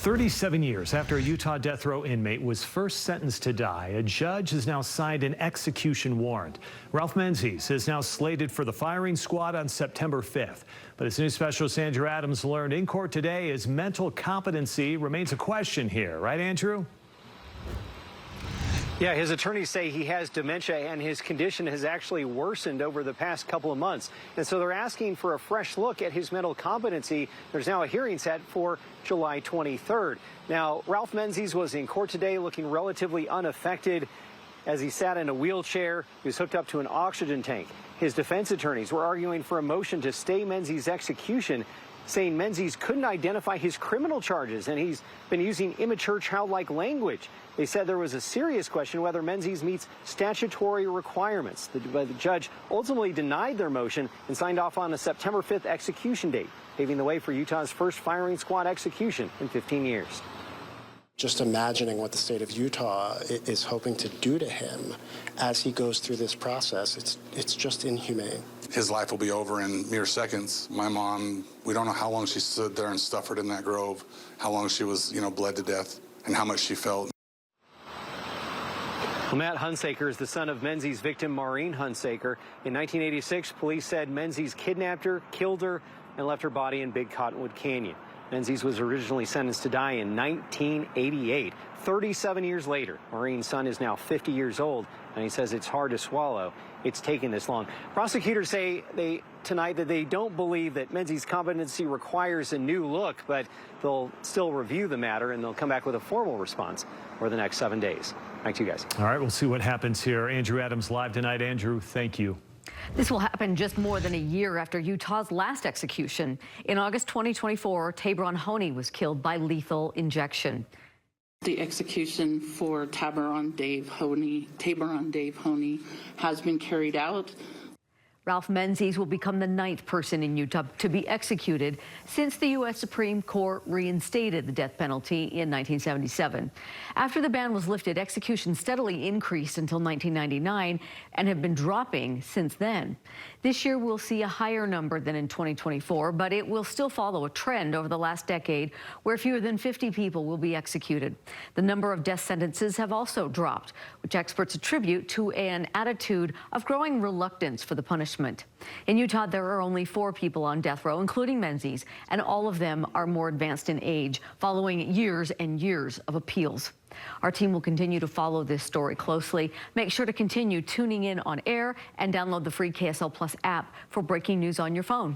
37 years after a Utah death row inmate was first sentenced to die, a judge has now signed an execution warrant. Ralph Menzies is now slated for the firing squad on September 5th. But as news specialist Andrew Adams learned in court today, his mental competency remains a question here. Right, Andrew? Yeah, his attorneys say he has dementia and his condition has actually worsened over the past couple of months. And so they're asking for a fresh look at his mental competency. There's now a hearing set for July 23rd. Now, Ralph Menzies was in court today looking relatively unaffected as he sat in a wheelchair. He was hooked up to an oxygen tank. His defense attorneys were arguing for a motion to stay Menzies' execution, saying Menzies couldn't identify his criminal charges and he's been using immature childlike language. They said there was a serious question whether Menzies meets statutory requirements. The judge ultimately denied their motion and signed off on a September 5th execution date, paving the way for Utah's first firing squad execution in 15 years. Just imagining what the state of Utah is hoping to do to him as he goes through this process, it's just inhumane. His life will be over in mere seconds. My mom, we don't know how long she stood there and suffered in that grove, how long she was, bled to death, and how much she felt. Well, Matt Hunsaker is the son of Menzies' victim, Maureen Hunsaker. In 1986, police said Menzies kidnapped her, killed her, and left her body in Big Cottonwood Canyon. Menzies was originally sentenced to die in 1988. 37 years later, Maureen's son is now 50 years old, and he says it's hard to swallow it's taken this long. Prosecutors say tonight that they don't believe that Menzies' competency requires a new look, but they'll still review the matter, and they'll come back with a formal response over the next 7 days. Back to you guys. All right, we'll see what happens here. Andrew Adams live tonight. Andrew, thank you. This will happen just more than a year after Utah's last execution. In August 2024, Tabron Honey was killed by lethal injection. The execution for Tabron Dave Honey has been carried out. Ralph Menzies will become the 9th person in Utah to be executed since the U.S. Supreme Court reinstated the death penalty in 1977. After the ban was lifted, executions steadily increased until 1999 and have been dropping since then. This year we'll see a higher number than in 2024, but it will still follow a trend over the last decade where fewer than 50 people will be executed. The number of death sentences have also dropped, which experts attribute to an attitude of growing reluctance for the punishment. In Utah, there are only 4 people on death row, including Menzies, and all of them are more advanced in age, following years and years of appeals. Our team will continue to follow this story closely. Make sure to continue tuning in on air and download the free KSL Plus app for breaking news on your phone.